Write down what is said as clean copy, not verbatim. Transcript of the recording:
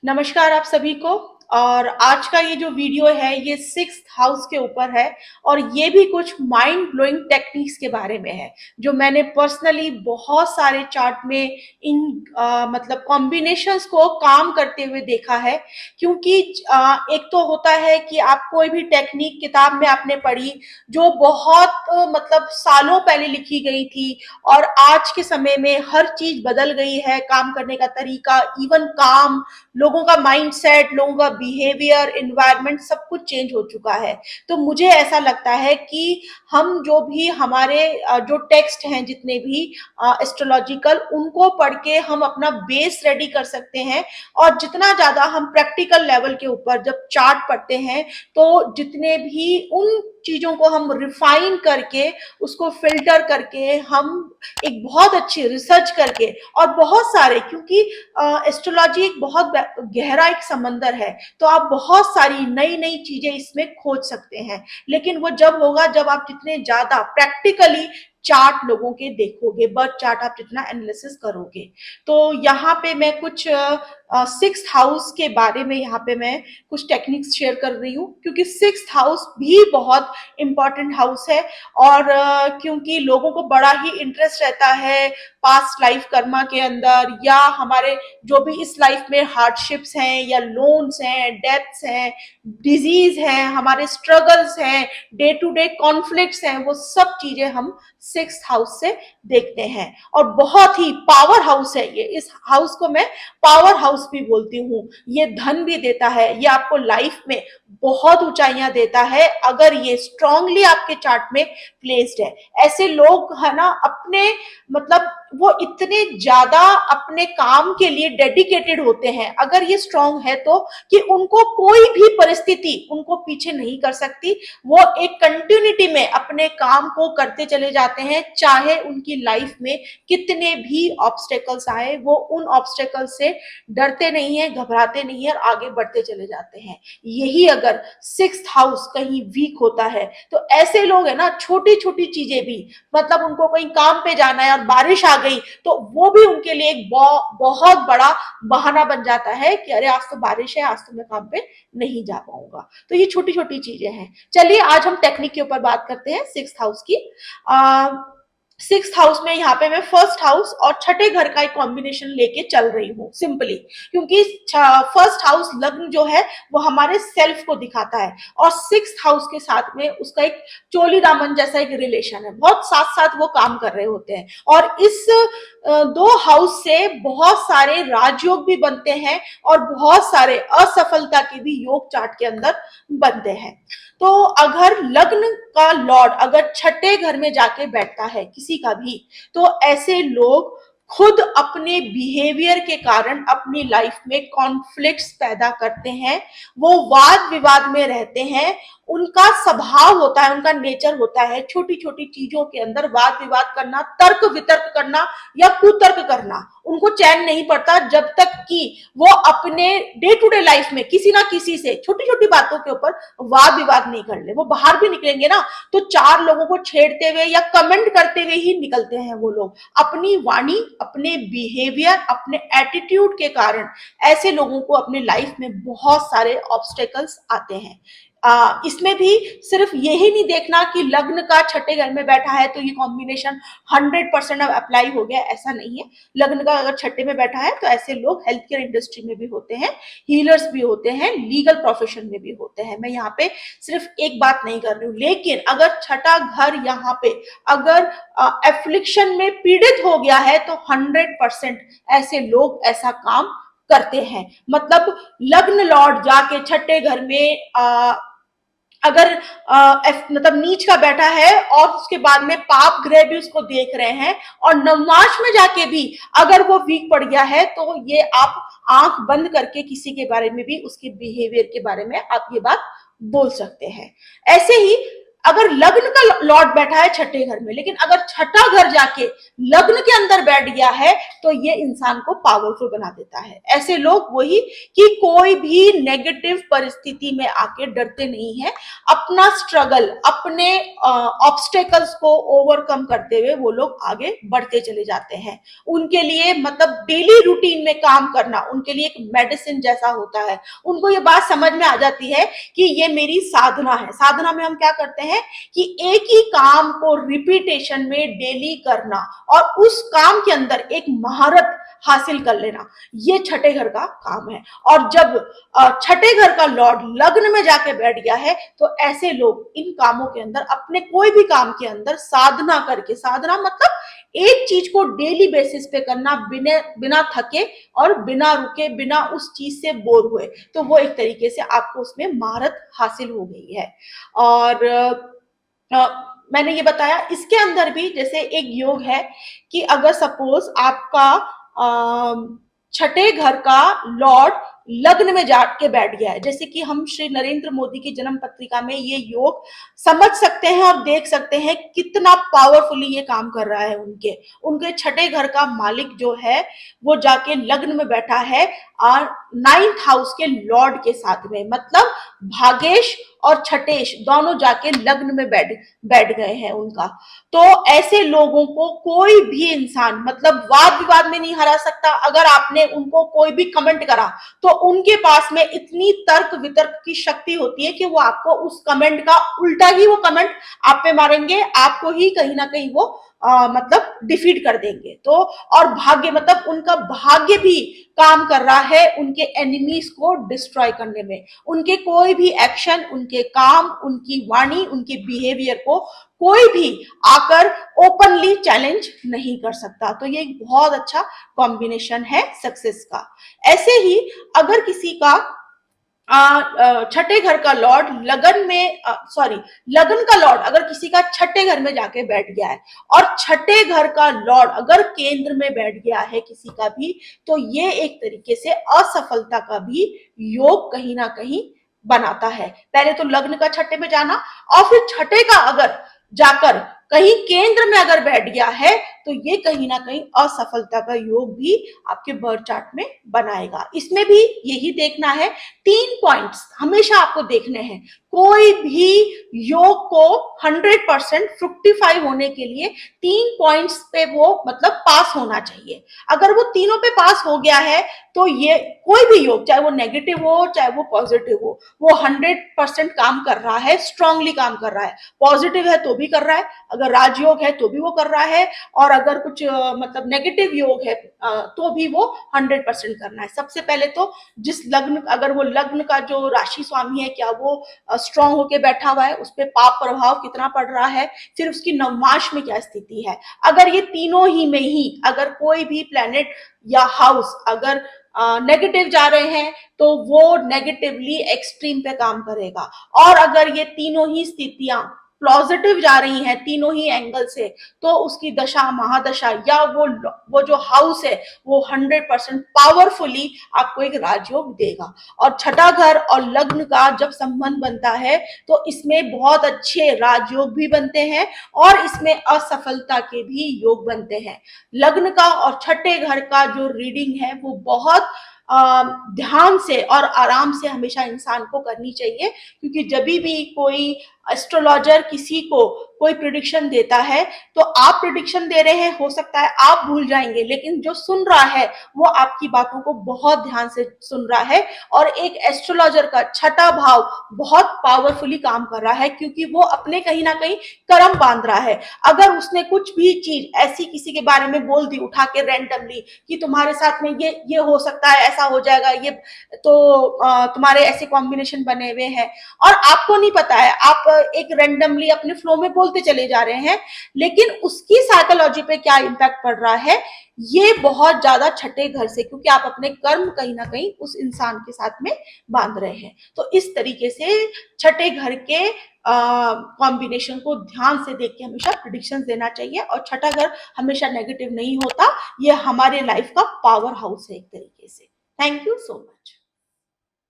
नमस्कार आप सभी को। और आज का ये जो वीडियो है ये सिक्स्थ हाउस के ऊपर है और ये भी कुछ माइंड ब्लोइंग टेक्निक्स के बारे में है जो मैंने पर्सनली बहुत सारे चार्ट में इन मतलब कॉम्बिनेशंस को काम करते हुए देखा है। क्योंकि एक तो होता है कि आप कोई भी टेक्निक किताब में आपने पढ़ी जो बहुत मतलब सालों पहले लिखी गई थी और आज के समय में हर चीज बदल गई है, काम करने का तरीका, इवन काम, लोगों का माइंडसेट, लोगों का बिहेवियर, एनवायरनमेंट सब कुछ चेंज हो चुका है। तो मुझे ऐसा लगता है कि हम जो भी हमारे जो टेक्स्ट हैं जितने भी एस्ट्रोलॉजिकल, उनको पढ़ के हम अपना बेस रेडी कर सकते हैं। और जितना ज्यादा हम प्रैक्टिकल लेवल के ऊपर जब चार्ट पढ़ते हैं तो जितने भी उन चीजों को हम रिफाइन करके उसको फिल्टर करके हम एक बहुत अच्छी रिसर्च करके और बहुत सारे, क्योंकि एस्ट्रोलॉजी एक बहुत गहरा एक समंदर है, तो आप बहुत सारी नई नई चीजें इसमें खोज सकते हैं। लेकिन वो जब होगा जब आप जितने ज्यादा प्रैक्टिकली चार्ट लोगों के देखोगे, बर्थ चार्ट आप जितना एनालिसिस करोगे। तो यहाँ पे मैं कुछ सिक्स्थ हाउस के बारे में यहाँ पे मैं कुछ टेक्निक्स शेयर कर रही हूँ, क्योंकि सिक्स्थ हाउस भी बहुत इंपॉर्टेंट हाउस है। और क्योंकि लोगों को बड़ा ही इंटरेस्ट रहता है पास्ट लाइफ कर्मा के अंदर, या हमारे जो भी इस लाइफ में हार्डशिप्स हैं या लोन्स हैं, डेब्ट्स हैं, डिजीज हैं, हमारे स्ट्रगल्स हैं, डे टू डे कॉन्फ्लिक्ट्स हैं, वो सब चीजें हम सिक्स्थ हाउस से देखते हैं। और बहुत ही पावर हाउस है ये, इस हाउस को मैं पावर हाउस भी बोलती हूँ। ये धन भी देता है, ये आपको लाइफ में बहुत ऊंचाइयां देता है अगर ये स्ट्रांगली आपके चार्ट में प्लेस्ड है। ऐसे लोग है ना अपने मतलब वो इतने ज्यादा अपने काम के लिए डेडिकेटेड होते हैं, अगर ये स्ट्रांग है तो, कि उनको कोई भी परिस्थिति उनको पीछे नहीं कर सकती। वो एक कंटिन्यूटी में अपने काम को करते चले जाते हैं, चाहे उनकी लाइफ में कितने भी ऑब्स्टेकल्स आए, वो उन ऑब्स्टेकल से डरते नहीं है, घबराते नहीं है और आगे बढ़ते चले जाते हैं। यही अगर सिक्स्थ हाउस कहीं वीक होता है तो ऐसे लोग है ना, छोटी छोटी चीजें भी, मतलब उनको कहीं काम पे जाना है और बारिश आ गई तो वो भी उनके लिए एक बहुत बड़ा बहाना बन जाता है कि अरे आज तो बारिश है, आज तो मैं काम पे नहीं जा पाऊंगा। तो ये छोटी छोटी चीजें हैं। चलिए आज हम टेक्निक के ऊपर बात करते हैं सिक्स्थ हाउस की। सिक्स्थ हाउस में यहाँ पे मैं फर्स्ट हाउस और छठे घर का एक कॉम्बिनेशन लेके चल रही हूँ सिंपली, क्योंकि फर्स्ट हाउस लग्न जो है वो हमारे सेल्फ को दिखाता है और सिक्स्थ हाउस के साथ में उसका एक चोली दामन जैसा एक रिलेशन है, बहुत साथ साथ वो काम कर रहे होते हैं। और इस दो हाउस से बहुत सारे राजयोग भी बनते हैं और बहुत सारे असफलता के भी योग चार्ट के अंदर बनते हैं। तो अगर लग्न का लॉर्ड अगर छठे घर में जाके बैठता है किसी का भी, तो ऐसे लोग खुद अपने बिहेवियर के कारण अपनी लाइफ में कॉन्फ्लिक्ट्स पैदा करते हैं। वो वाद विवाद में रहते हैं, उनका स्वभाव होता है, उनका नेचर होता है छोटी छोटी चीजों के अंदर वाद विवाद करना, तर्क वितर्क करना या कुतर्क करना। उनको चैन नहीं पड़ता जब तक कि वो अपने डे टू डे लाइफ में किसी ना किसी से छोटी छोटी बातों के ऊपर वाद विवाद नहीं कर ले। वो बाहर भी निकलेंगे ना तो चार लोगों को छेड़ते हुए या कमेंट करते हुए ही निकलते हैं वो लोग। अपनी वाणी, अपने बिहेवियर, अपने एटीट्यूड के कारण ऐसे लोगों को अपने लाइफ में बहुत सारे ऑब्स्टेकल्स आते हैं। इसमें भी सिर्फ यही नहीं देखना कि लग्न का छठे घर में बैठा है तो ये कॉम्बिनेशन 100% अब अप्लाई हो गया, ऐसा नहीं है। लग्न का अगर छठे में बैठा है तो ऐसे लोग हेल्थ केयर इंडस्ट्री में भी होते हैं, हीलर्स भी होते हैं, लीगल प्रोफेशन में भी होते हैं। मैं यहाँ पे सिर्फ एक बात नहीं कर रही हूँ, लेकिन अगर छठा घर यहाँ पे अगर एफ्लिक्शन में पीड़ित हो गया है तो 100% ऐसे लोग ऐसा काम करते हैं। मतलब लग्न लॉर्ड जाके छठे घर में अगर मतलब नीच का बैठा है और उसके बाद में पाप ग्रह भी उसको देख रहे हैं और नवमाश में जाके भी अगर वो वीक पड़ गया है, तो ये आप आंख बंद करके किसी के बारे में भी उसके बिहेवियर के बारे में आप ये बात बोल सकते हैं। ऐसे ही अगर लग्न का लॉर्ड बैठा है छठे घर में, लेकिन अगर छठा घर जाके लग्न के अंदर बैठ गया है तो ये इंसान को पावरफुल बना देता है। ऐसे लोग वही कि कोई भी नेगेटिव परिस्थिति में आके डरते नहीं है, अपना स्ट्रगल, अपने ऑब्स्टेकल्स को ओवरकम करते हुए वो लोग आगे बढ़ते चले जाते हैं। उनके लिए मतलब डेली रूटीन में काम करना उनके लिए एक मेडिसिन जैसा होता है। उनको ये बात समझ में आ जाती है कि ये मेरी साधना है। साधना में हम क्या करते हैं कि एक ही काम को रिपीटेशन में डेली करना और उस काम के अंदर एक महारत हासिल कर लेना, ये छठे घर का काम है। और जब छठे घर का लॉर्ड लग्न में जाके बैठ गया है तो ऐसे लोग इन कामों के अंदर, अपने कोई भी काम के अंदर साधना करके, साधना मतलब एक चीज को डेली बेसिस पे करना, बिना थके और बिना रुके, बिना उस चीज से बोर हुए, तो वो एक तरीके से आपको उसमें महारत हासिल हो गई है। और मैंने ये बताया इसके अंदर भी जैसे एक योग है कि अगर सपोज आपका छठे घर का लॉर्ड लग्न में जाके बैठ गया है, जैसे कि हम श्री नरेंद्र मोदी की जन्म पत्रिका में ये योग समझ सकते हैं और देख सकते हैं कितना पावरफुली ये काम कर रहा है। उनके उनके छठे घर का मालिक जो है वो जाके लग्न में बैठा है और 9th हाउस के लॉर्ड के साथ में, मतलब भागेश और छठेश दोनों जाके लग्न में बैठ गए हैं उनका। तो ऐसे लोगों को कोई भी इंसान मतलब वाद विवाद में नहीं हरा सकता। अगर आपने उनको कोई भी कमेंट करा तो उनके पास में इतनी तर्क वितर्क की शक्ति होती है कि वो आपको उस कमेंट का उल्टा ही वो कमेंट आप पे मारेंगे, आपको ही कहीं ना कहीं वो मतलब डिफीट कर देंगे। तो और भाग्य मतलब उनका भाग्य भी काम कर रहा है उनके एनिमीज को डिस्ट्रॉय करने में। उनके कोई भी एक्शन, उनके काम, उनकी वाणी, उनके बिहेवियर को कोई भी आकर ओपनली चैलेंज नहीं कर सकता। तो ये एक बहुत अच्छा कॉम्बिनेशन है सक्सेस का। ऐसे ही अगर किसी का छठे घर का लॉर्ड लगन में लगन का लॉर्ड अगर किसी का छठे घर में जाके बैठ गया है और छठे घर का लॉर्ड अगर केंद्र में बैठ गया है किसी का भी, तो ये एक तरीके से असफलता का भी योग कहीं ना कहीं बनाता है। पहले तो लग्न का छठे में जाना और फिर छठे का अगर जाकर कहीं केंद्र में अगर बैठ गया है तो ये कहीं ना कहीं असफलता का योग भी आपके बर्थ चार्ट में बनाएगा। इसमें भी यही देखना है, 3 पॉइंट्स हमेशा आपको देखने हैं। कोई भी योग को 100% फ्रुक्टिफाई होने के लिए 3 पॉइंट्स पे वो मतलब पास होना चाहिए। अगर वो तीनों पे पास हो गया है तो ये कोई भी योग, चाहे वो नेगेटिव हो चाहे वो पॉजिटिव हो, वो 100% काम कर रहा है, स्ट्रांगली काम कर रहा है। पॉजिटिव है तो भी कर रहा है, अगर राजयोग है तो भी वो कर रहा है, और अगर कुछ मतलब नेगेटिव योग है तो भी वो 100% करना है। सबसे पहले तो जिस लग्न, अगर वो लग्न का जो राशि स्वामी है क्या वो स्ट्रांग होके बैठा हुआ है, उस पर पाप प्रभाव कितना पड़ रहा है, फिर उसकी नवमाश में क्या स्थिति है। अगर ये तीनों ही में ही अगर कोई भी प्लेनेट या हाउस अगर नेगेटिव जा रहे हैं तो वो नेगेटिवली एक्सट्रीम पे काम करेगा। और अगर ये तीनों ही स्थितियां पॉजिटिव जा रही हैं तीनों ही एंगल से, तो उसकी दशा महादशा या वो जो हाउस है वो 100% पावरफुली आपको एक राजयोग देगा। और छठा घर और लग्न का जब संबंध बनता है तो इसमें बहुत अच्छे राजयोग भी बनते हैं और इसमें असफलता के भी योग बनते हैं। लग्न का और छठे घर का जो रीडिंग है वो बहुत ध्यान से और आराम से हमेशा इंसान को करनी चाहिए, क्योंकि जब भी कोई एस्ट्रोलॉजर किसी को कोई प्रिडिक्शन देता है तो आप प्रिडिक्शन दे रहे हैं, हो सकता है आप भूल जाएंगे, लेकिन जो सुन रहा है वो आपकी बातों को बहुत ध्यान से सुन रहा है। और एक एस्ट्रोलॉजर का छठा भाव बहुत पावरफुली काम कर रहा है, क्योंकि वो अपने कहीं ना कहीं कर्म बांध रहा है। अगर उसने कुछ भी चीज ऐसी किसी के बारे में बोल दी उठा के रैंडमली कि तुम्हारे साथ में ये हो सकता है, ऐसा हो जाएगा, ये तो तुम्हारे ऐसे कॉम्बिनेशन बने हुए हैं, और आपको नहीं पता है, आप एक रैंडमली अपने फ्लो में बोलते चले जा रहे हैं, लेकिन उसकी साइकोलॉजी पे क्या इंपैक्ट पड़ रहा है ये बहुत ज्यादा छठे घर से, क्योंकि आप अपने कर्म कहीं ना कहीं उस इंसान के साथ में बांध रहे हैं। तो इस तरीके से छठे घर के कॉम्बिनेशन को ध्यान से देख के हमेशा प्रिडिक्शन देना चाहिए। और छठा घर हमेशा नेगेटिव नहीं होता, ये हमारे लाइफ का पावर हाउस है एक तरीके से। Thank you so much.